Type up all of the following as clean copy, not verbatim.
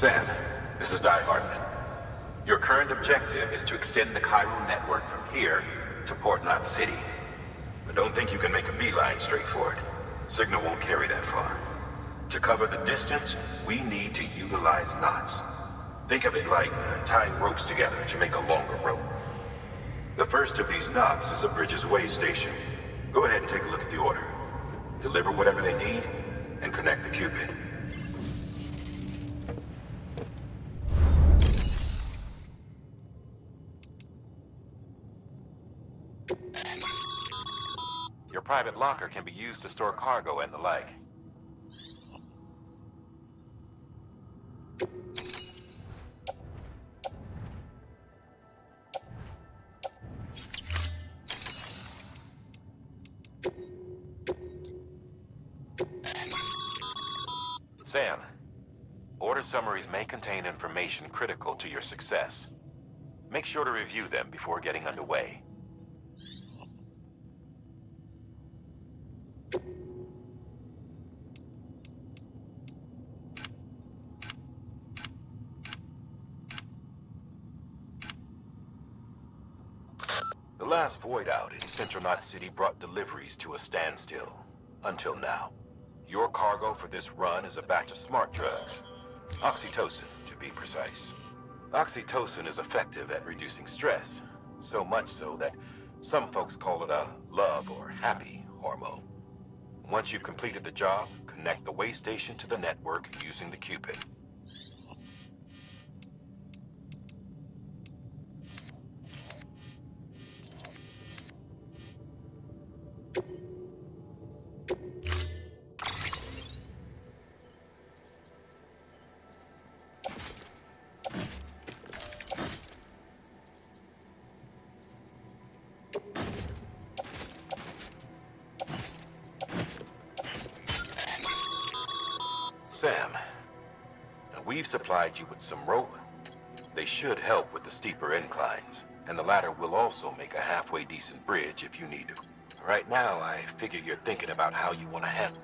Sam, this is Die Hartman. Your current objective is to extend the Cairo network from here to Port Knot City. But don't think you can make a beeline straight for it. Signal won't carry that far. To cover the distance, we need to utilize knots. Think of it like tying ropes together to make a longer rope. The first of these knots is a Bridges Way station. Go ahead and take a look at the order. Deliver whatever they need, and connect the Cupid. Your private locker can be used to store cargo and the like. Sam, order summaries may contain information critical to your success. Make sure to review them before getting underway. The last void out in Central Knot City brought deliveries to a standstill. Until now. Your cargo for this run is a batch of smart drugs. Oxytocin, to be precise. Oxytocin is effective at reducing stress. So much so that some folks call it a love or happy hormone. Once you've completed the job, connect the way station to the network using the Cupid. Sam, we've supplied you with some rope. They should help with the steeper inclines, and the ladder will also make a halfway decent bridge if you need to. Right now, I figure you're thinking about how you want to handle.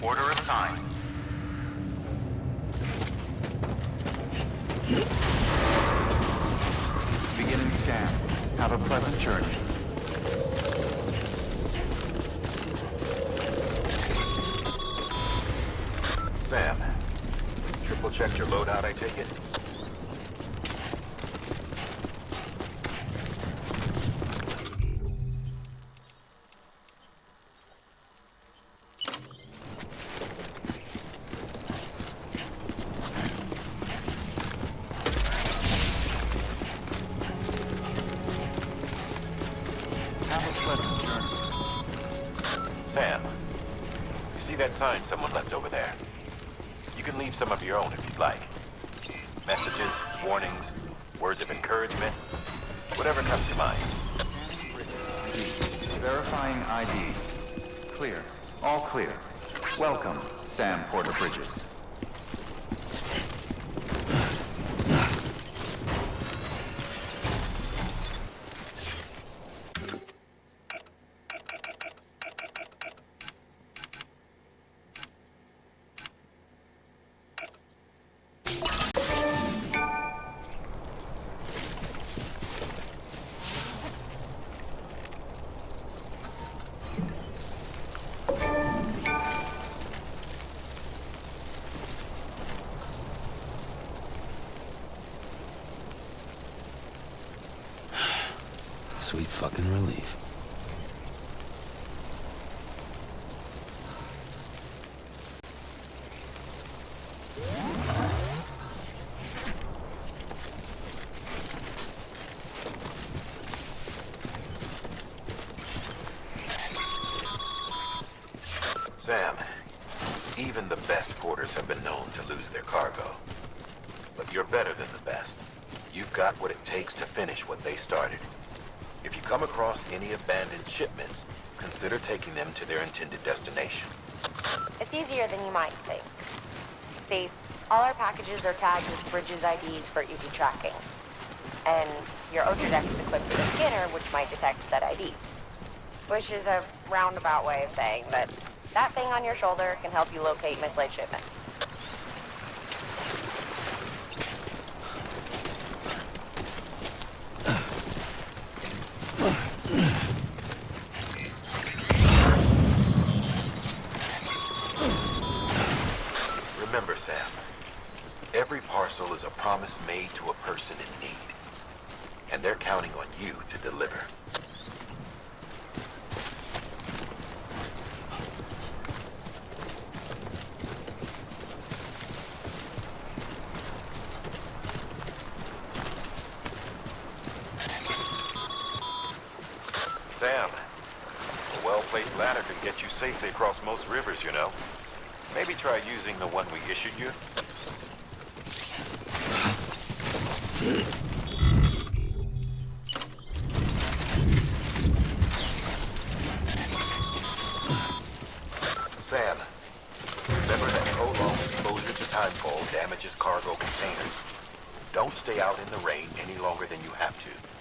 Order assigned. Beginning scan. Have a pleasant journey. Sam, triple checked your loadout, I take it? Have a pleasant journey. Sam, you see that sign someone left over there? You can leave some of your own if you'd like. Messages, warnings, words of encouragement, whatever comes to mind. Verifying ID. Clear. All clear. Welcome, Sam Porter Bridges. Sweet fucking relief. Sam, even the best porters have been known to lose their cargo. But you're better than the best. You've got what it takes to finish what they started. If you come across any abandoned shipments, consider taking them to their intended destination. It's easier than you might think. See, all our packages are tagged with Bridges IDs for easy tracking. And your Ultra Deck is equipped with a scanner which might detect said IDs. Which is a roundabout way of saying that that thing on your shoulder can help you locate mislaid shipments. Remember, Sam, every parcel is a promise made to a person in need. And they're counting on you to deliver. Sam, a well-placed ladder can get you safely across most rivers, you know. Maybe try using the one we issued you. Sam, remember that prolonged exposure to timefall damages cargo containers. Don't stay out in the rain any longer than you have to.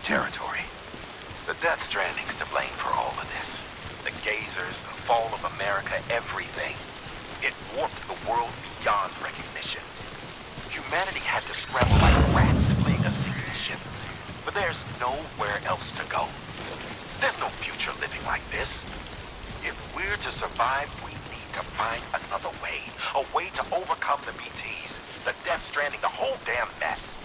Territory. The Death Stranding's to blame for all of this. The gazers, the fall of America, everything. It warped the world beyond recognition. Humanity had to scramble like rats fleeing a sinking ship. But there's nowhere else to go. There's no future living like this. If we're to survive, we need to find another way. A way to overcome the BTs, the Death Stranding, the whole damn mess.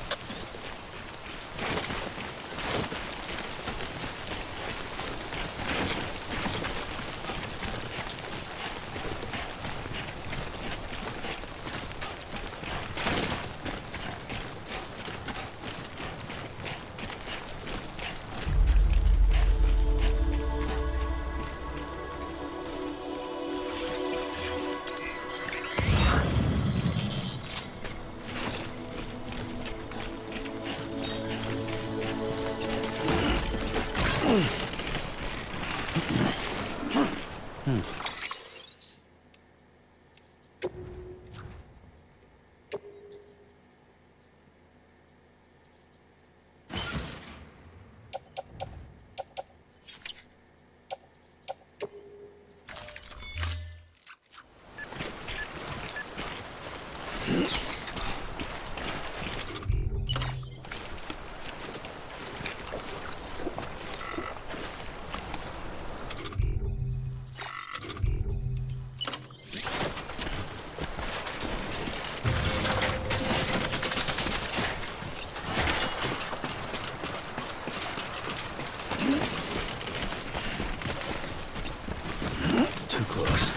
Too close.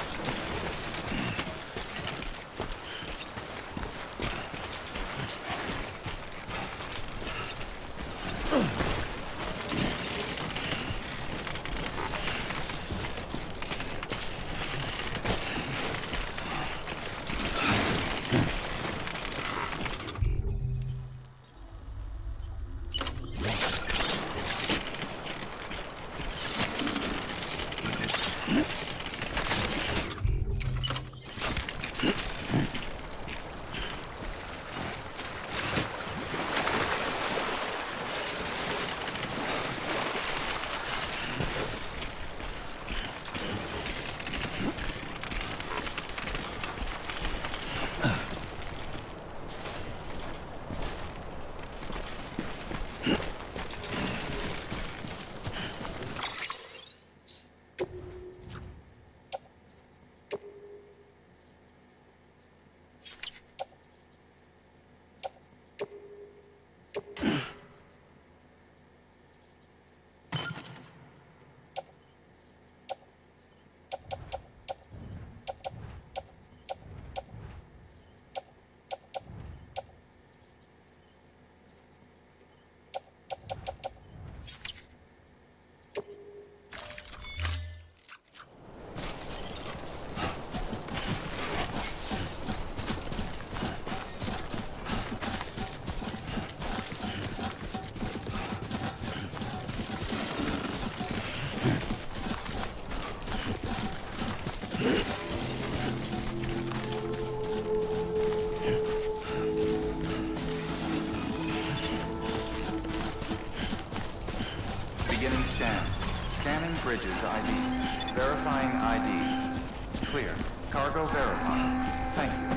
Beginning scan. Scanning bridges ID. Verifying ID. Clear. Cargo verified. Thank you.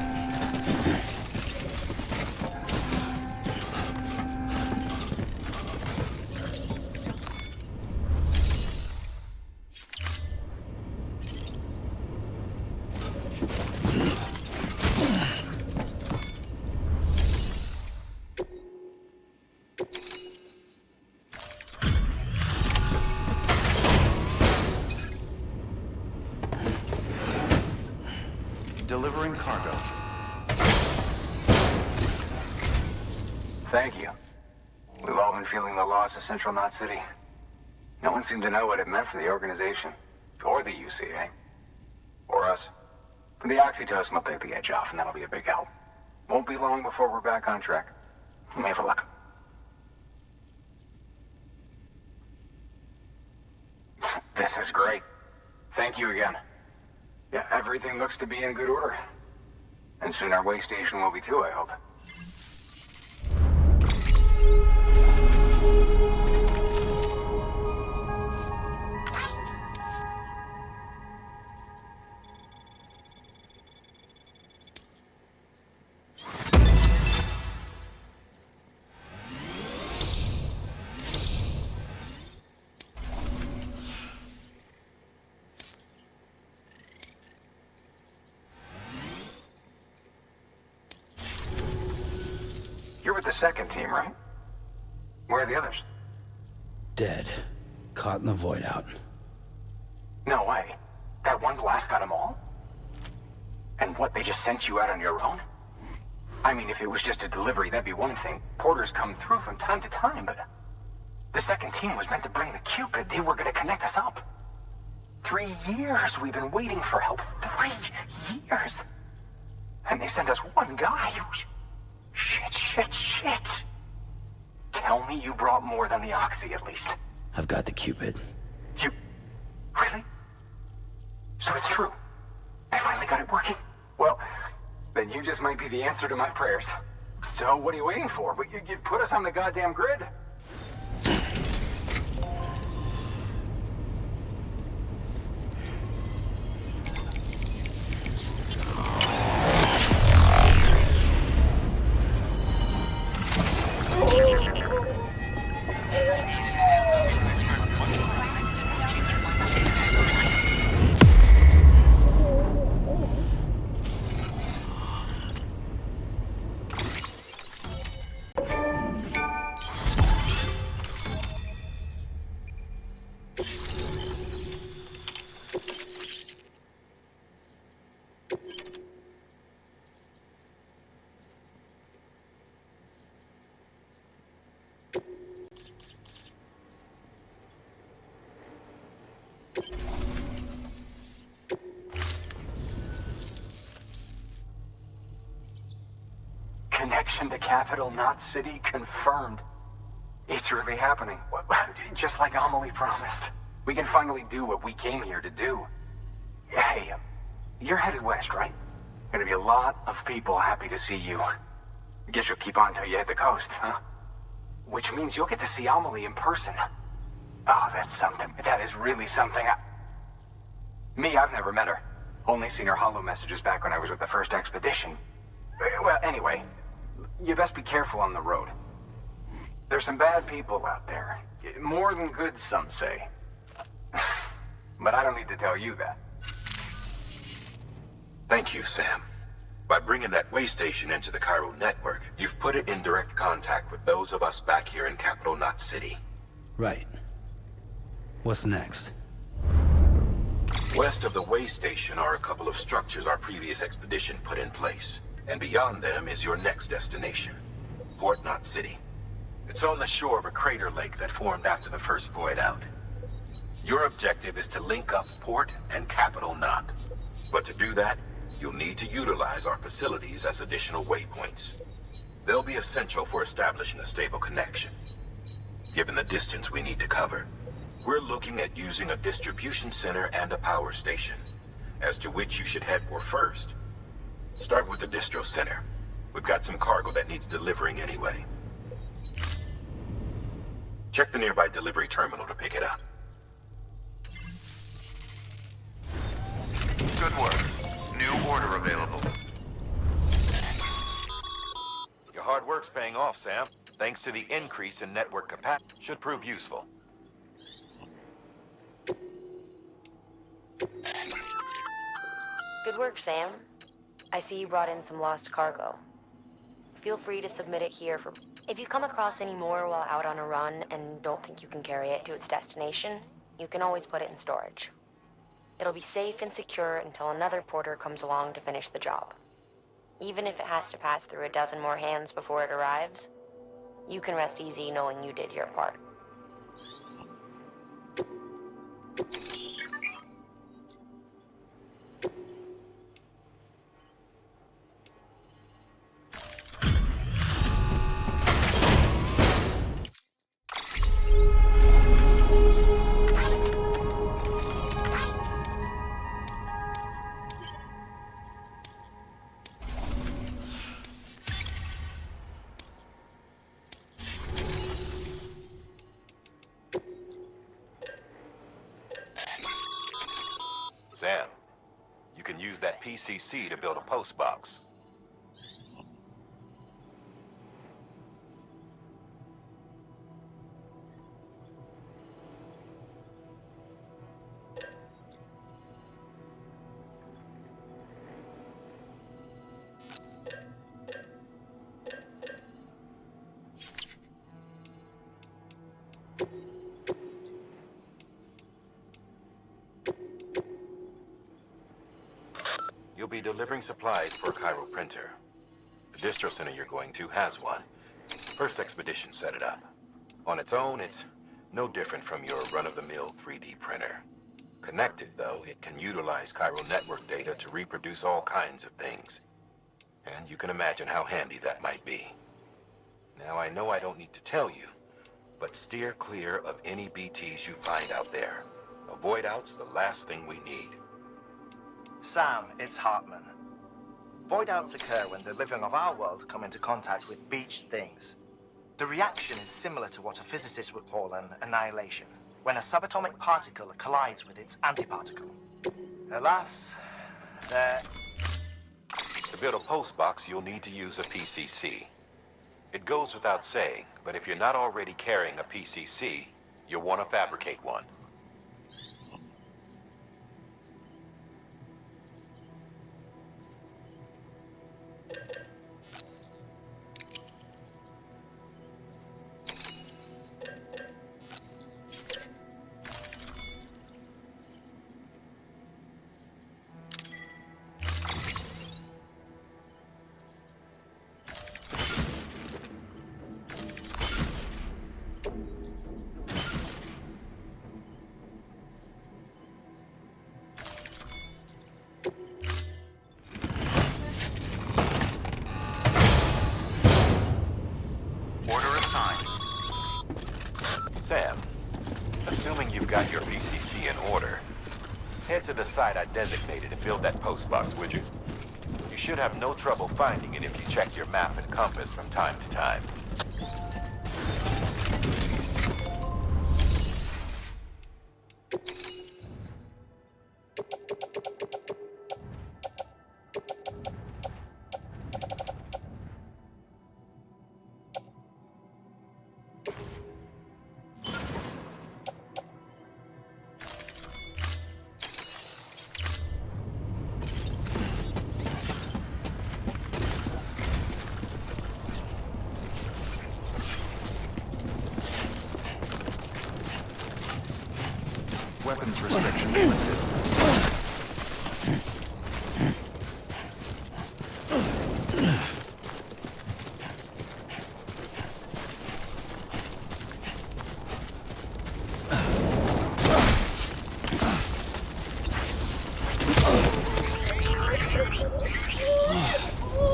Delivering cargo. Thank you. We've all been feeling the loss of Central Knot City. No one seemed to know what it meant for the organization. Or the UCA. Or us. The oxytocin will take the edge off, and that'll be a big help. Won't be long before we're back on track. You may have a look. This is great. Thank you again. Yeah, everything looks to be in good order. And soon our way station will be too, I hope. You're with the second team, right? Where are the others? Dead. Caught in the void out. No way. That one blast got them all? And what, they just sent you out on your own? I mean, if it was just a delivery, that'd be one thing. Porters come through from time to time, but... The second team was meant to bring the Cupid. They were gonna connect us up. 3 years we've been waiting for help. 3 years! And they sent us one guy who's... Shit. Tell me you brought more than the Oxy, at least. I've got the Cupid. You... Really? So it's true. I finally got it working. Well, then you just might be the answer to my prayers. So what are you waiting for? You put us on the goddamn grid. expedition to capital Knot City confirmed. It's really happening. Just like Amelie promised. We can finally do what we came here to do. Hey, you're headed west, right? Gonna be a lot of people happy to see you. Guess you'll keep on till you hit the coast, huh? Which means you'll get to see Amelie in person. Oh, that's something. That is really something. Me, I've never met her. Only seen her holo messages back when I was with the first expedition. Well, anyway, you best be careful on the road. There's some bad people out there. More than good, some say. But I don't need to tell you that. Thank you, Sam. By bringing that way station into the Cairo network, you've put it in direct contact with those of us back here in capital Knot City. Right. What's next? West of the way station are a couple of structures our previous expedition put in place. And beyond them is your next destination, Port Knot City. It's on the shore of a crater lake that formed after the first void out. Your objective is to link up Port and capital Knot. But to do that, you'll need to utilize our facilities as additional waypoints. They'll be essential for establishing a stable connection. Given the distance we need to cover, we're looking at using a distribution center and a power station, as to which you should head for first. Start with the distro center. We've got some cargo that needs delivering anyway. Check the nearby delivery terminal to pick it up. Good work. New order available. Your hard work's paying off, Sam. Thanks to the increase in network capacity, should prove useful. Good work, Sam. I see you brought in some lost cargo. Feel free to submit it here for... If you come across any more while out on a run and don't think you can carry it to its destination, you can always put it in storage. It'll be safe and secure until another porter comes along to finish the job. Even if it has to pass through a dozen more hands before it arrives, you can rest easy knowing you did your part. Sam, you can use that PCC to build a post box. You'll be delivering supplies for a Cairo printer. The distro center you're going to has one. First expedition set it up. On its own, it's no different from your run-of-the-mill 3D printer. Connected, though, it can utilize Cairo network data to reproduce all kinds of things. And you can imagine how handy that might be. Now, I know I don't need to tell you, but steer clear of any BTs you find out there. Avoid out's the last thing we need. Sam, it's Hartman. Void-outs occur when the living of our world come into contact with beached things. The reaction is similar to what a physicist would call an annihilation, when a subatomic particle collides with its antiparticle. Alas, To build a post box, you'll need to use a PCC. It goes without saying, but if you're not already carrying a PCC, you'll want to fabricate one. Assuming you've got your PCC in order, head to the site I designated and build that postbox, would you? You should have no trouble finding it if you check your map and compass from time to time. Weapons restrictions lifted.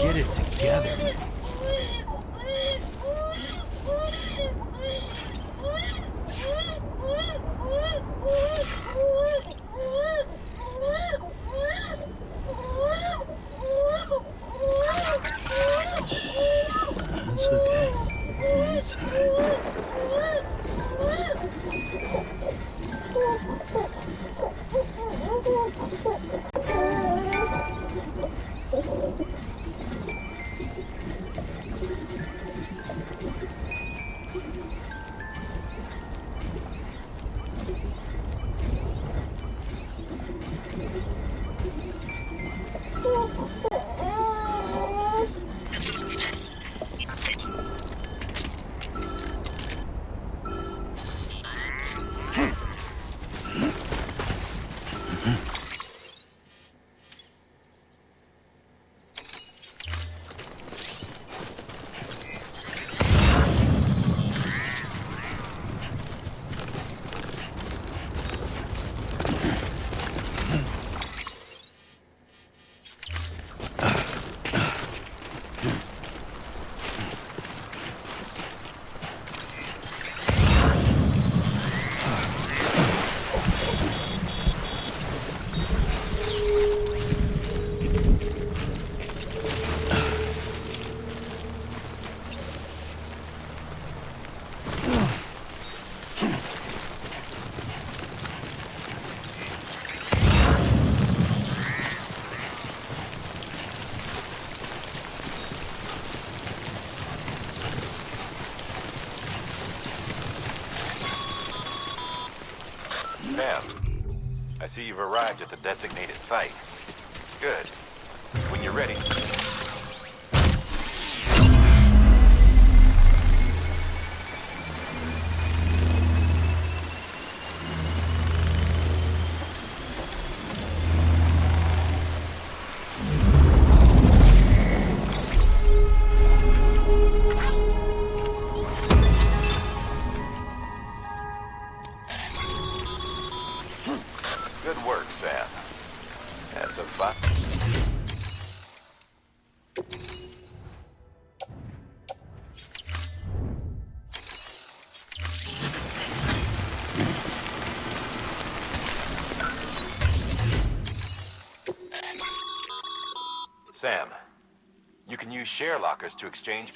Get it together. It's okay. It's alright. Sam, I see you've arrived at the designated site. Good. When you're ready. Good work, Sam. That's a fun. Sam, you can use share lockers to exchange.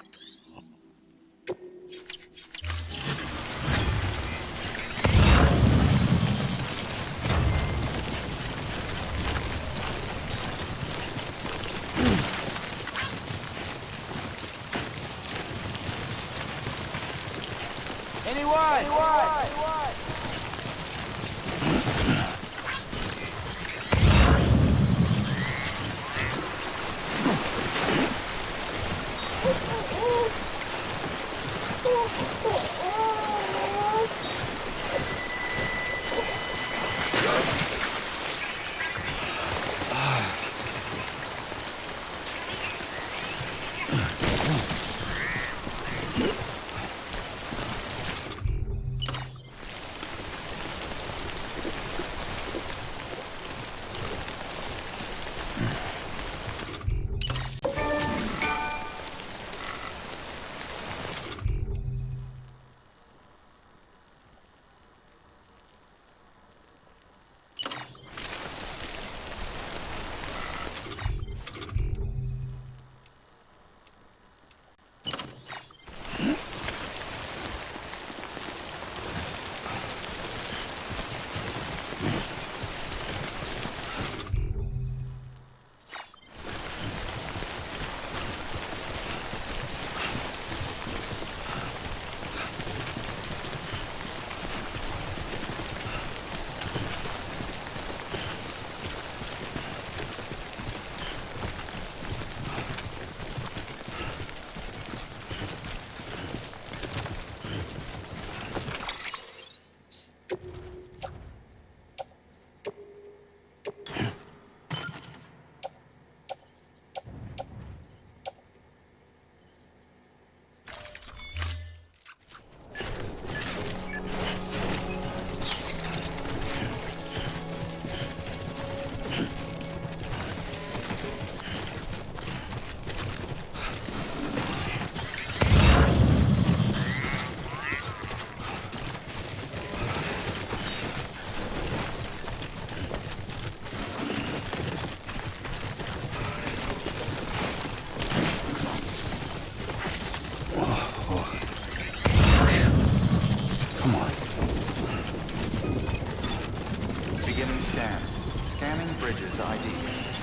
Beginning scan. Scanning bridges ID.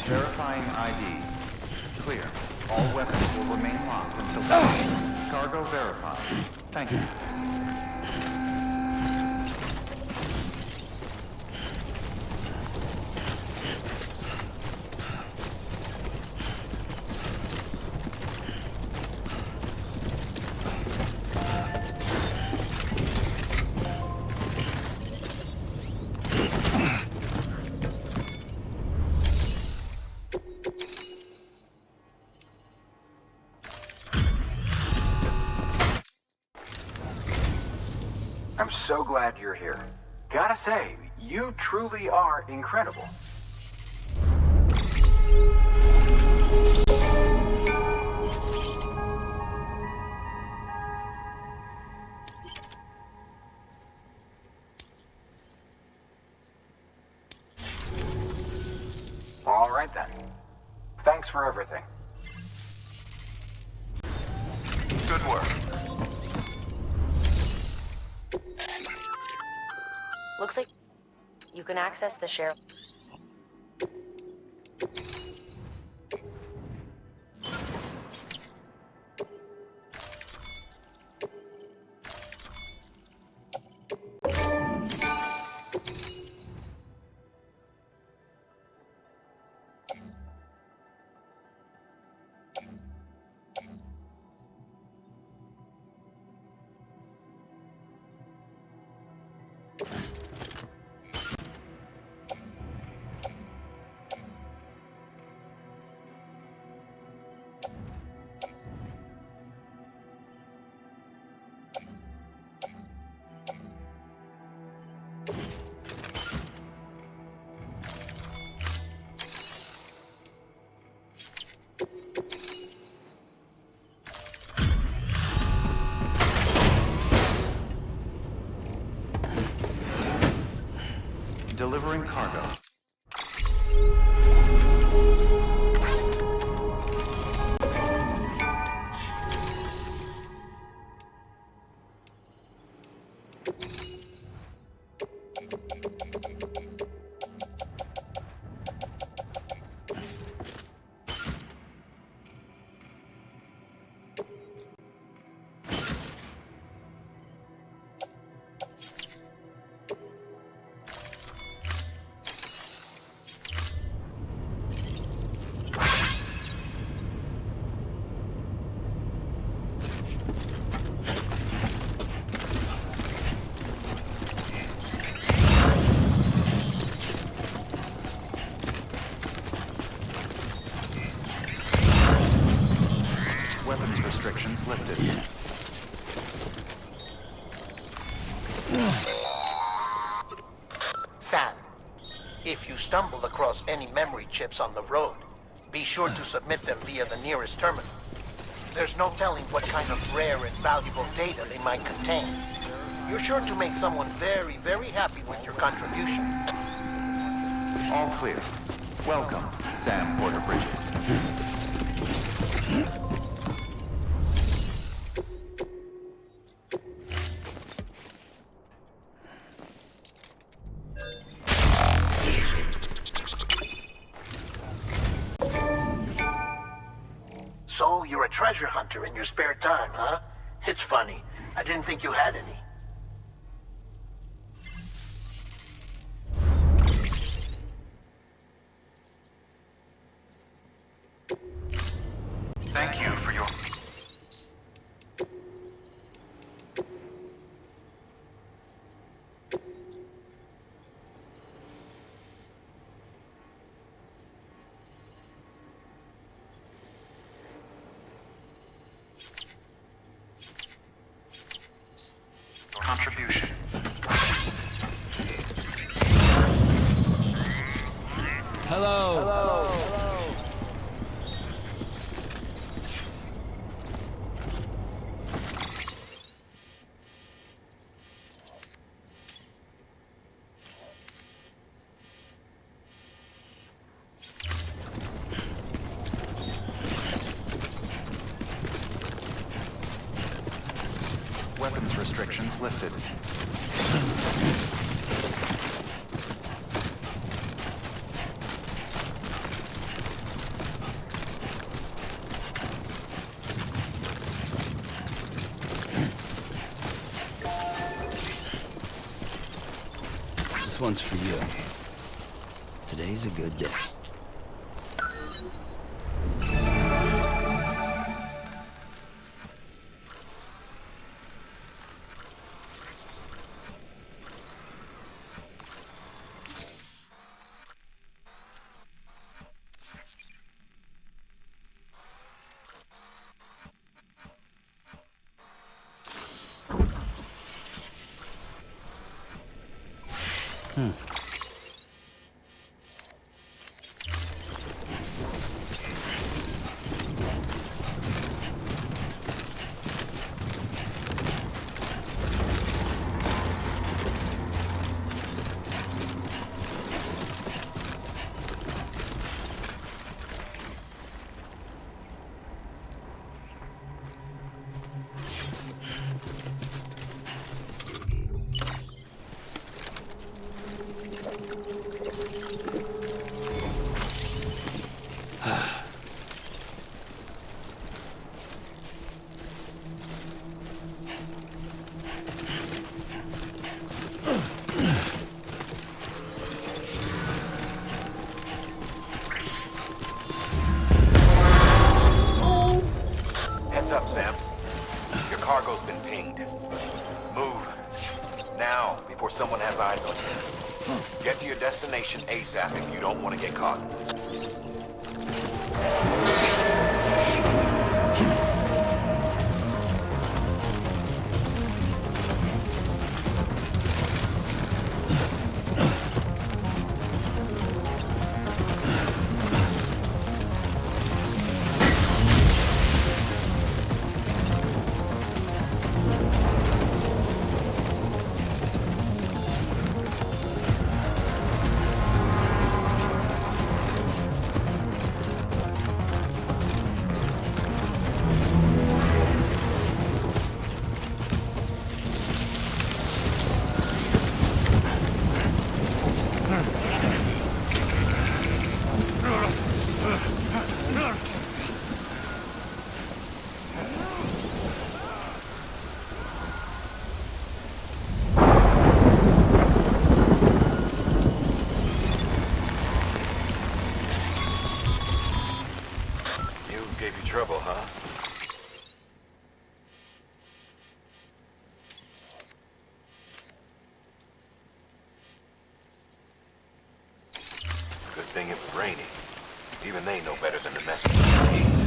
Verifying ID. Clear. All weapons will remain locked until deployed. Cargo verified. Thank you. I'm so glad you're here. Gotta say, you truly are incredible. All right then. Thanks for everything. Good work. Looks like you can access the share. Delivering cargo. Weapons restrictions lifted. Sam, if you stumble across any memory chips on the road, be sure to submit them via the nearest terminal. There's no telling what kind of rare and valuable data they might contain. You're sure to make someone very, very happy with your contribution. All clear. Welcome, Sam Porter Bridges. So, you're a treasure hunter in your spare time, huh? It's funny. I didn't think you had any. Thank you for your... contribution. Hello. Hello. Weapons restrictions lifted. This one's for you. Today's a good day. Heads up, Sam. Your cargo's been pinged. Move. Now, before someone has eyes on you. Get to your destination ASAP if you don't want to get caught. Gave you trouble, huh? Good thing it was raining. Even they know better than to mess with these.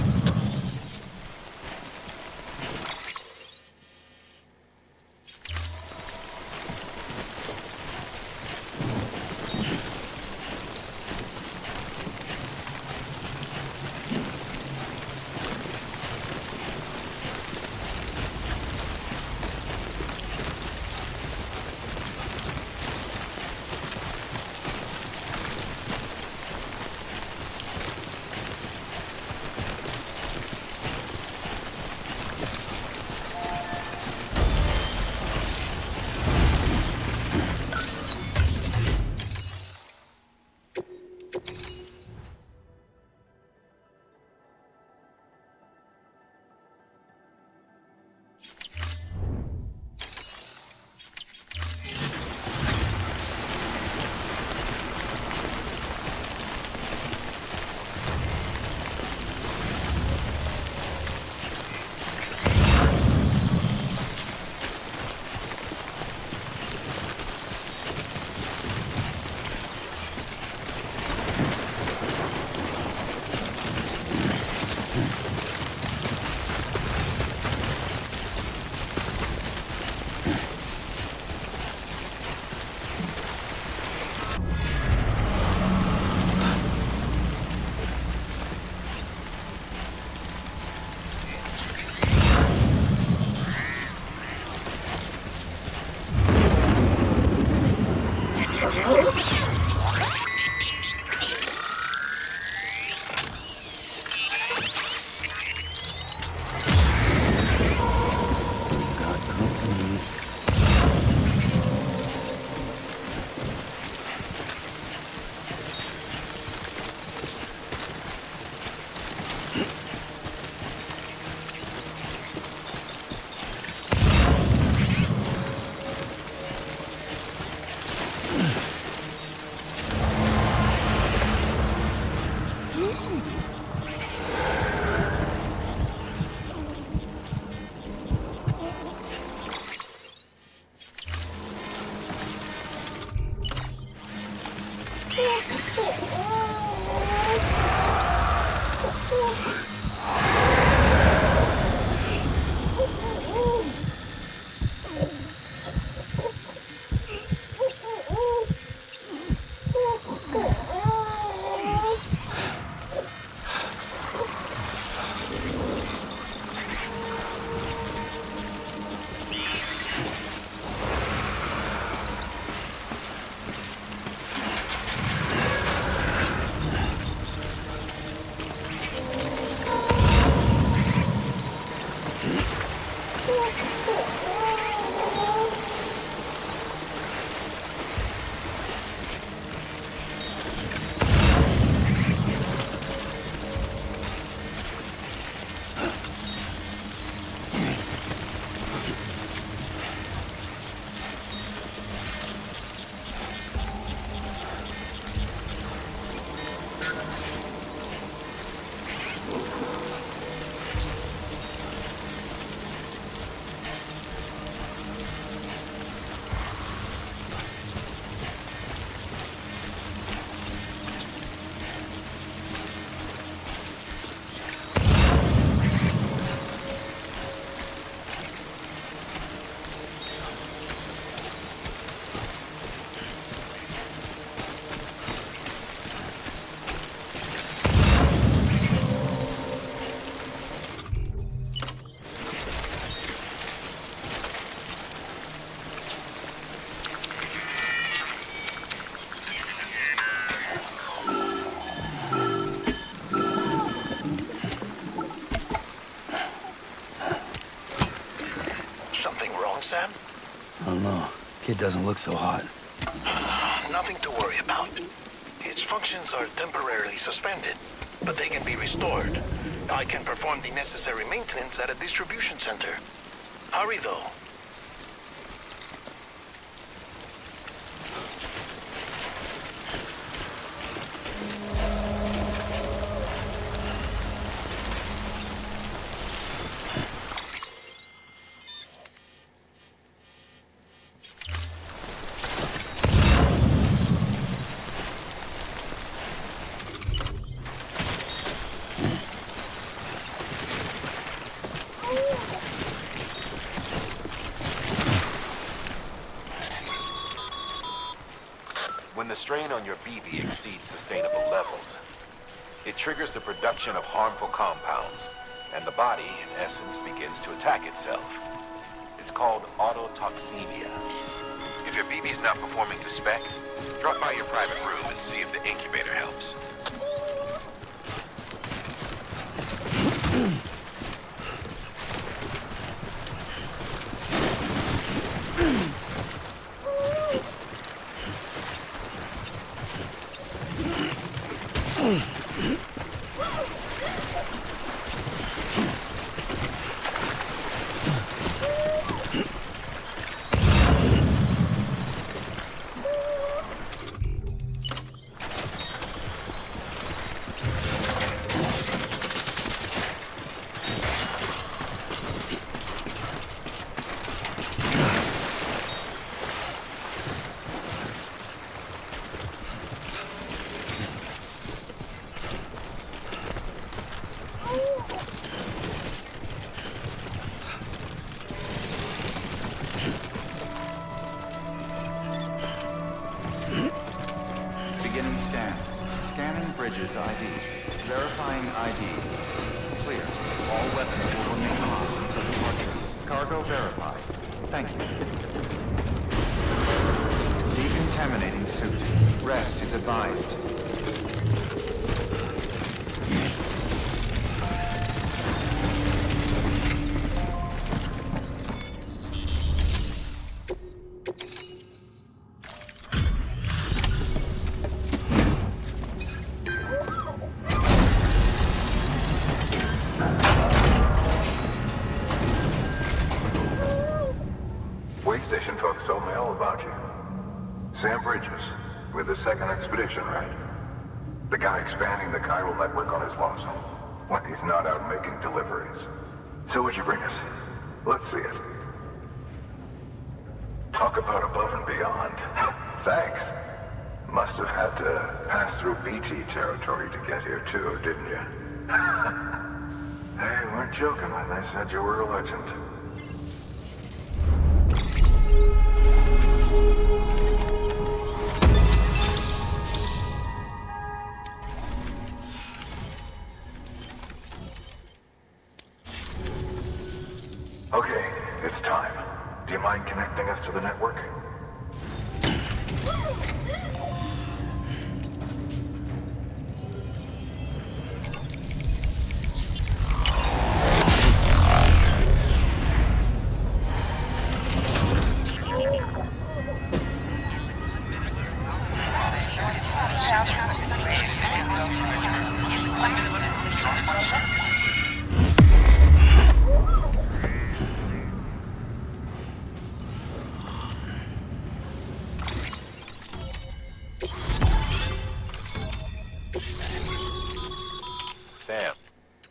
Sam? I don't know. Kid doesn't look so hot. Nothing to worry about. Its functions are temporarily suspended, but they can be restored. I can perform the necessary maintenance at a distribution center. Hurry, though. When the strain on your BB exceeds sustainable levels, it triggers the production of harmful compounds, and the body, in essence, begins to attack itself. It's called autotoxemia. If your BB's not performing to spec, drop by your private room and see if the incubator helps. Beginning scan. Scanning bridges ID. Verifying ID. Clear. All weapons will remain locked until departure. Cargo verified. Thank you. Decontaminating suit. Rest is advised. Waystation folks told me all about you. Sam Bridges, with the second expedition, right? The guy expanding the chiral network on his lonesome, when he's not out making deliveries. So what'd you bring us? Let's see it. Talk about above and beyond. Thanks. Must have have had to pass through BT territory to get here too, didn't you? They weren't joking when they said you were a legend. Okay, it's time. Do you mind connecting us to the network? Sam,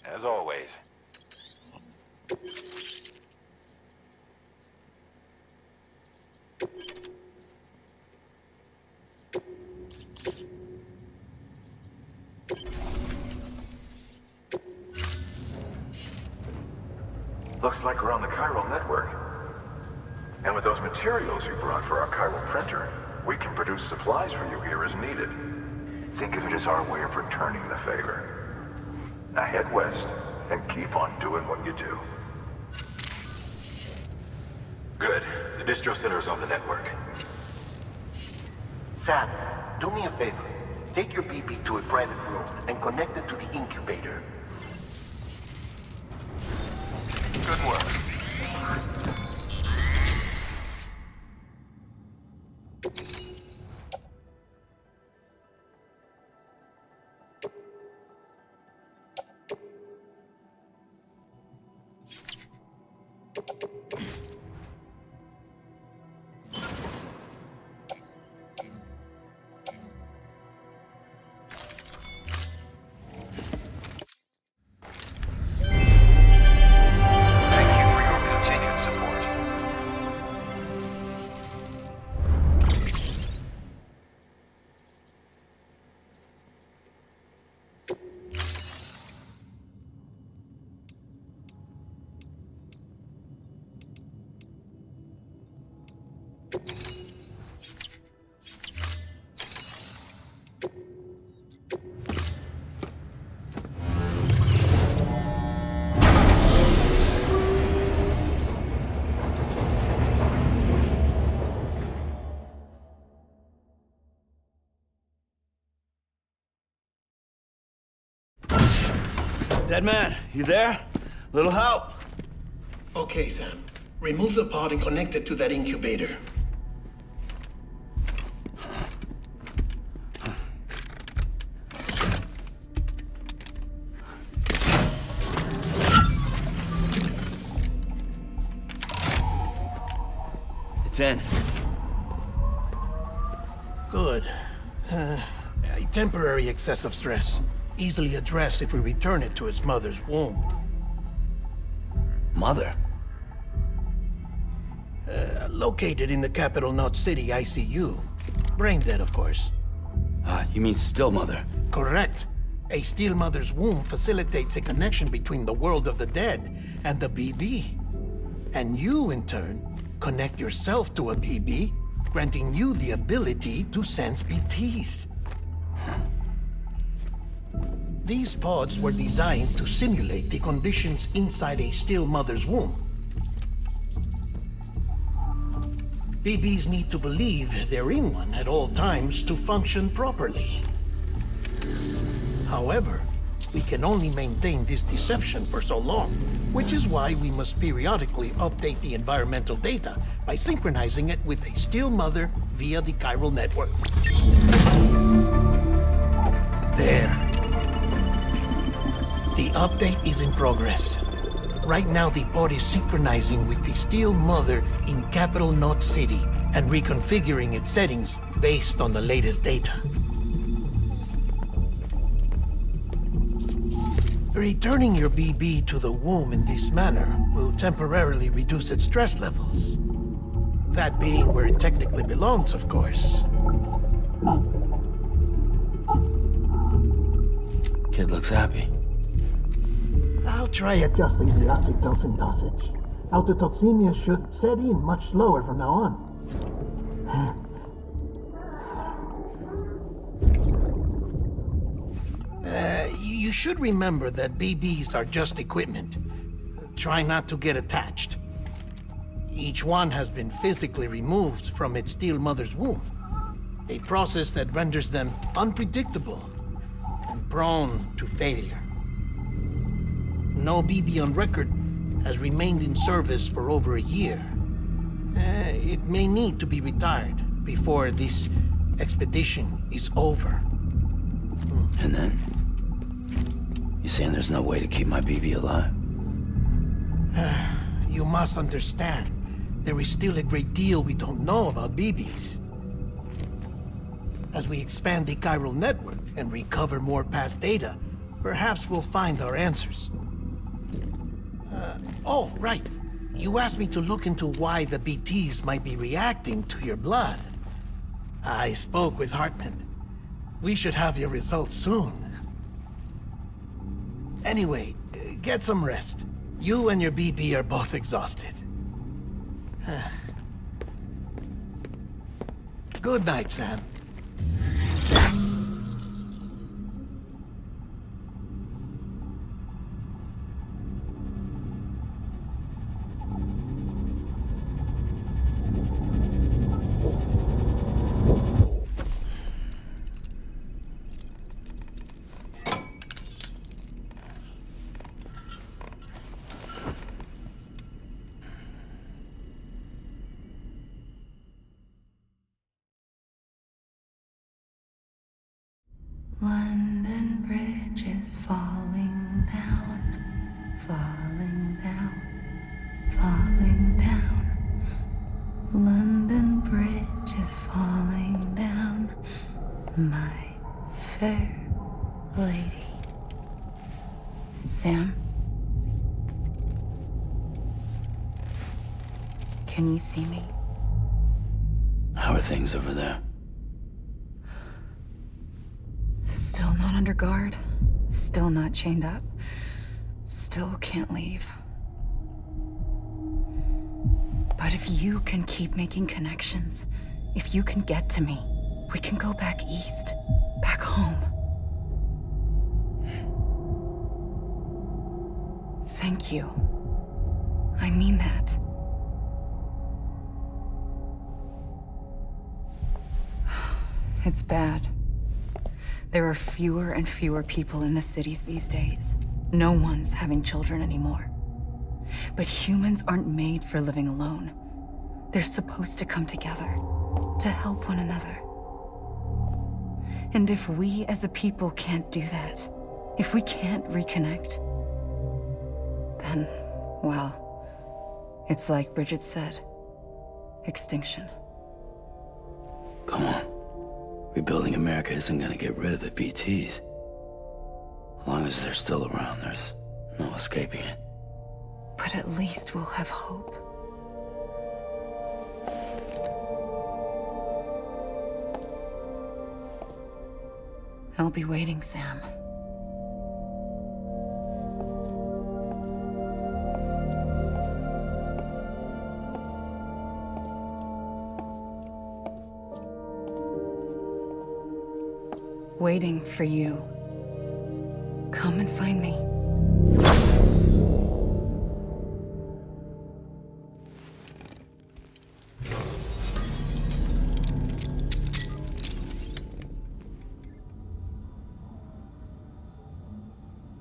as always. Looks like we're on the chiral network. And with those materials you brought for our chiral printer, we can produce supplies for you here as needed. Think of it as our way of returning the favor. Now head west and keep on doing what you do. Good. The distro center is on the network. Sam, do me a favor. Take your BB to a private room and connect it to the incubator. Good work. Thank you for your continued support. Dead man, you there? Little help? Okay, Sam. Remove the pod and connect it to that incubator. It's in. Good. A temporary excessive stress. Easily addressed if we return it to its mother's womb. Mother? Located in the capital Knot City ICU. Brain dead, of course. You mean still mother? Correct. A steel mother's womb facilitates a connection between the world of the dead and the BB. And you, in turn, connect yourself to a BB, granting you the ability to sense BTs. These pods were designed to simulate the conditions inside a still mother's womb. BBs need to believe they're in one at all times to function properly. However, we can only maintain this deception for so long, which is why we must periodically update the environmental data by synchronizing it with a still mother via the chiral network. There. The update is in progress. Right now, the pod is synchronizing with the Steel Mother in Capital Knot City and reconfiguring its settings based on the latest data. Returning your BB to the womb in this manner will temporarily reduce its stress levels. That being where it technically belongs, of course. Kid looks happy. I'll try adjusting the oxytocin dosage. Autotoxemia should set in much slower from now on. You should remember that BBs are just equipment. Try not to get attached. Each one has been physically removed from its steel mother's womb. A process that renders them unpredictable and prone to failure. No BB on record has remained in service for over a year. It may need to be retired before this expedition is over. And then? You saying there's no way to keep my BB alive? You must understand, there is still a great deal we don't know about BBs. As we expand the chiral network and recover more past data, perhaps we'll find our answers. Oh, right. You asked me to look into why the BTs might be reacting to your blood. I spoke with Hartman. We should have your results soon. Anyway, get some rest. You and your BB are both exhausted. Good night, Sam. London Bridge is falling down, falling down, falling down. London Bridge is falling down, my fair lady. Sam? Can you see me? How are things over there? Still not under guard, still not chained up, still can't leave. But if you can keep making connections, if you can get to me, we can go back east, back home. Thank you. I mean that. It's bad. There are fewer and fewer people in the cities these days. No one's having children anymore. But humans aren't made for living alone. They're supposed to come together, to help one another. And if we as a people can't do that, if we can't reconnect, then, well, it's like Bridget said, extinction. Come on. Rebuilding America isn't gonna get rid of the BTs. As long as they're still around, there's no escaping it. But at least we'll have hope. I'll be waiting, Sam. Waiting for you. Come and find me.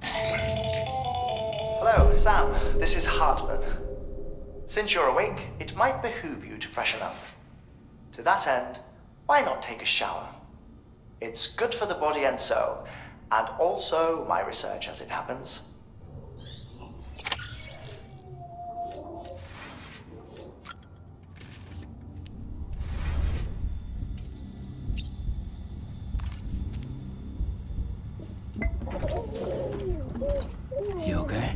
Hello, Sam. This is Hartman. Since you're awake, it might behoove you to freshen up. To that end, why not take a shower? It's good for the body and soul, and also my research as it happens. You okay?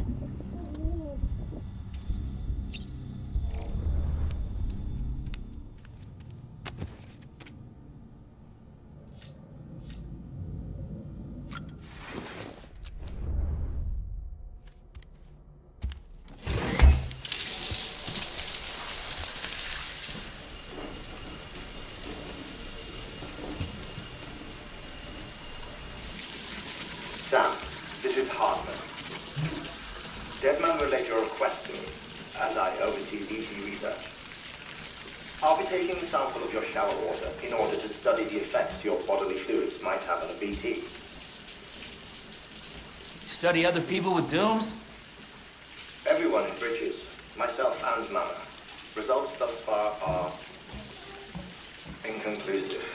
taking a sample of your shower water in order to study the effects your bodily fluids might have on a BT. Study other people with dooms? Everyone in Bridges, myself and Mama. Results thus far are inconclusive.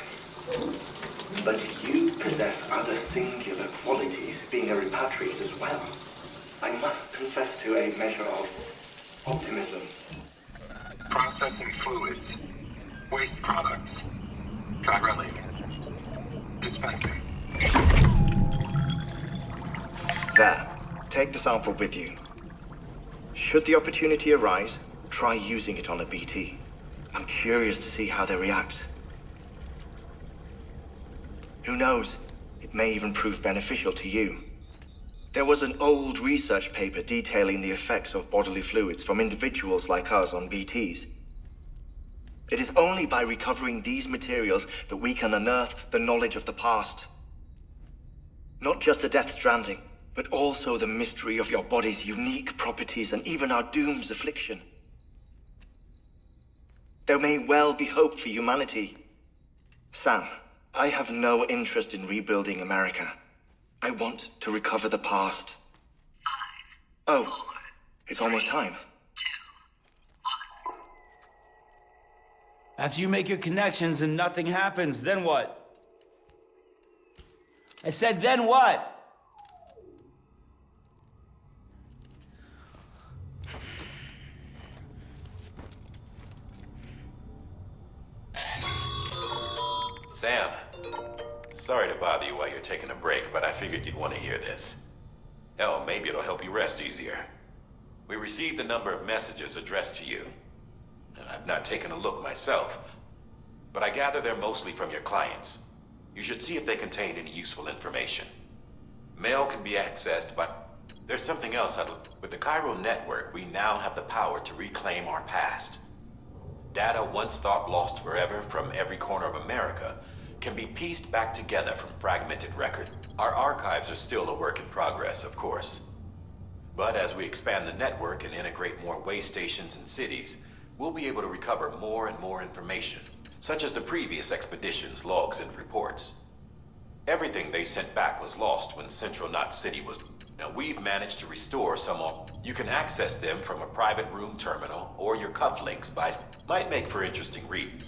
But you possess other singular qualities, being a repatriate as well. I must confess to a measure of optimism. Processing fluids. Waste products. Chirelli. Dispensing. There. Take the sample with you. Should the opportunity arise, try using it on a BT. I'm curious to see how they react. Who knows? It may even prove beneficial to you. There was an old research paper detailing the effects of bodily fluids from individuals like us on BTs. It is only by recovering these materials that we can unearth the knowledge of the past. Not just the Death Stranding, but also the mystery of your body's unique properties and even our doom's affliction. There may well be hope for humanity. Sam, I have no interest in rebuilding America. I want to recover the past. 5, 4, it's almost time. 2, 1. After you make your connections and nothing happens, then what? I said, then what? Sam, sorry to bother you while you're taking a break, but I figured you'd want to hear this. Hell, maybe it'll help you rest easier. We received a number of messages addressed to you. I've not taken a look myself, but I gather they're mostly from your clients. You should see if they contain any useful information. Mail can be accessed, but there's something else with the Cairo network, we now have the power to reclaim our past. Data once thought lost forever from every corner of America can be pieced back together from fragmented record. Our archives are still a work in progress, of course. But as we expand the network and integrate more way stations and cities, we'll be able to recover more and more information, such as the previous expedition's logs and reports. Everything they sent back was lost when Central Knot City was... Now we've managed to restore some of... You can access them from a private room terminal or your cufflinks by... Might make for interesting reading.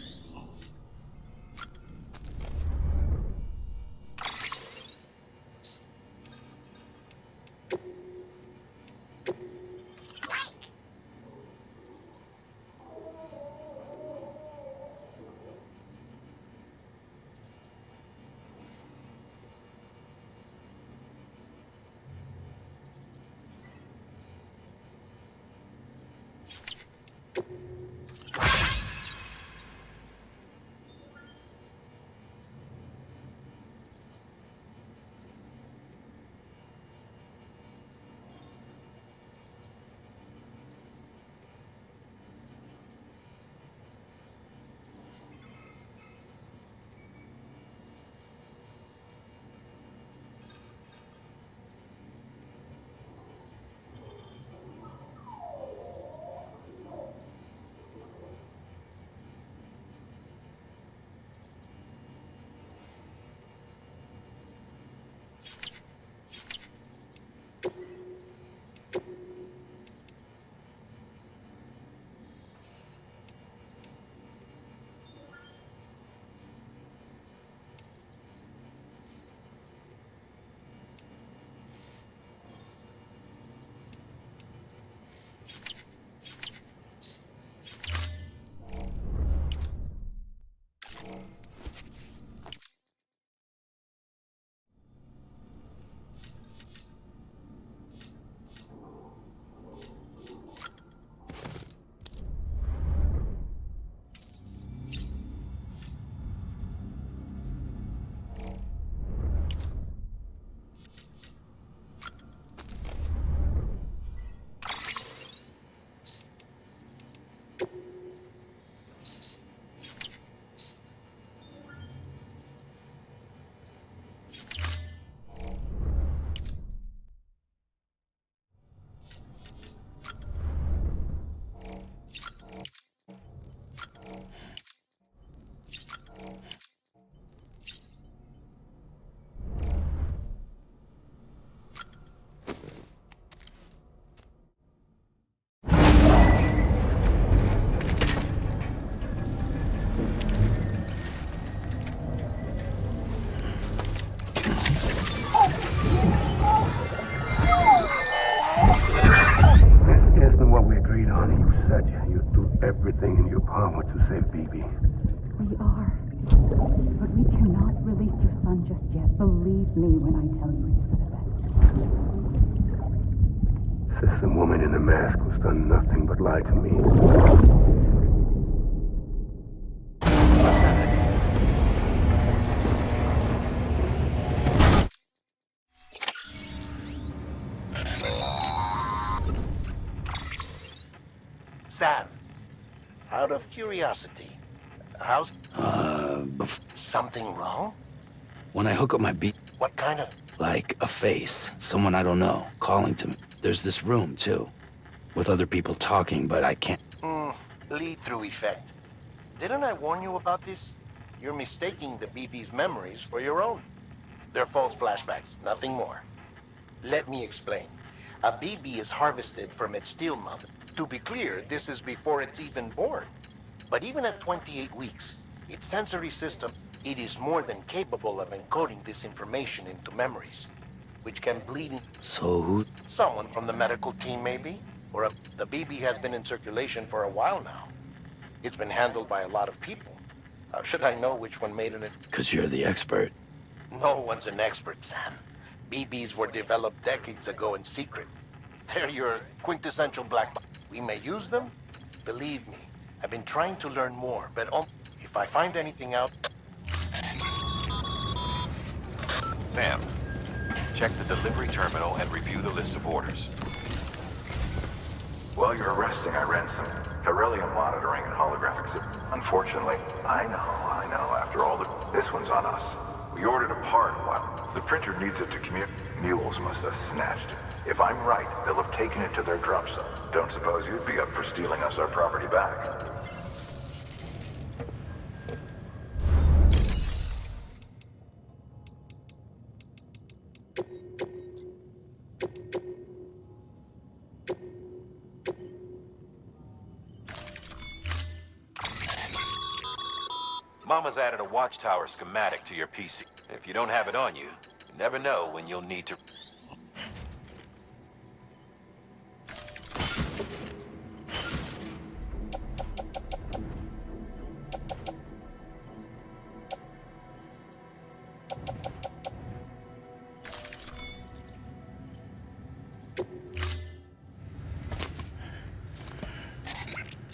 everything in your power to save BB. We are. But we cannot release your son just yet. Believe me when I tell you it's for the best. Says the woman in the mask who's done nothing but lie to me. Sam, out of curiosity, how's... Something wrong? When I hook up my beat, What kind of... like a face, someone I don't know, calling to me. There's this room, too, with other people talking, but I can't... lead-through effect. Didn't I warn you about this? You're mistaking the BB's memories for your own. They're false flashbacks, nothing more. Let me explain. A BB is harvested from its steel mother. To be clear, this is before it's even born. But even at 28 weeks, its sensory system, it is more than capable of encoding this information into memories, which can bleed in... So who... Someone from the medical team, maybe? Or the BB has been in circulation for a while now. It's been handled by a lot of people. How should I know which one made it? 'Cause you're the expert. No one's an expert, Sam. BBs were developed decades ago in secret. They're your quintessential black box. We may use them? Believe me, I've been trying to learn more, but if I find anything out... Sam, check the delivery terminal and review the list of orders. While you're resting, I ran some beryllium monitoring and holographic Unfortunately, I know, after all, this one's on us. We ordered a part while the printer needs it to communicate. Mules must have snatched it. If I'm right, they'll have taken it to their drop zone. Don't suppose you'd be up for stealing us our property back. Mama's added a watchtower schematic to your PC. If you don't have it on you, you never know when you'll need to...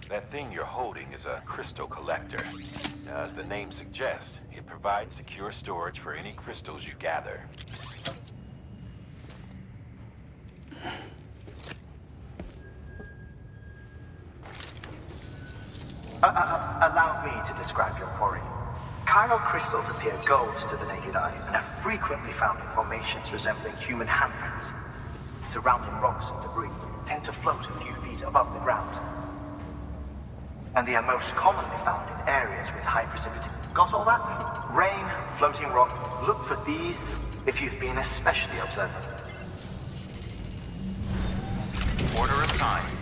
That thing you're holding is a crystal collector. Now, as the name suggests, it provides secure storage for any crystals you gather. Allow me to describe your quarry. Chiral crystals appear gold to the naked eye and are frequently found in formations resembling human handprints. Surrounding rocks and debris tend to float a few feet above the ground. And they are most commonly found in areas with high precipitation. Got all that? Rain, floating rock. Look for these if you've been especially observant. Order assigned.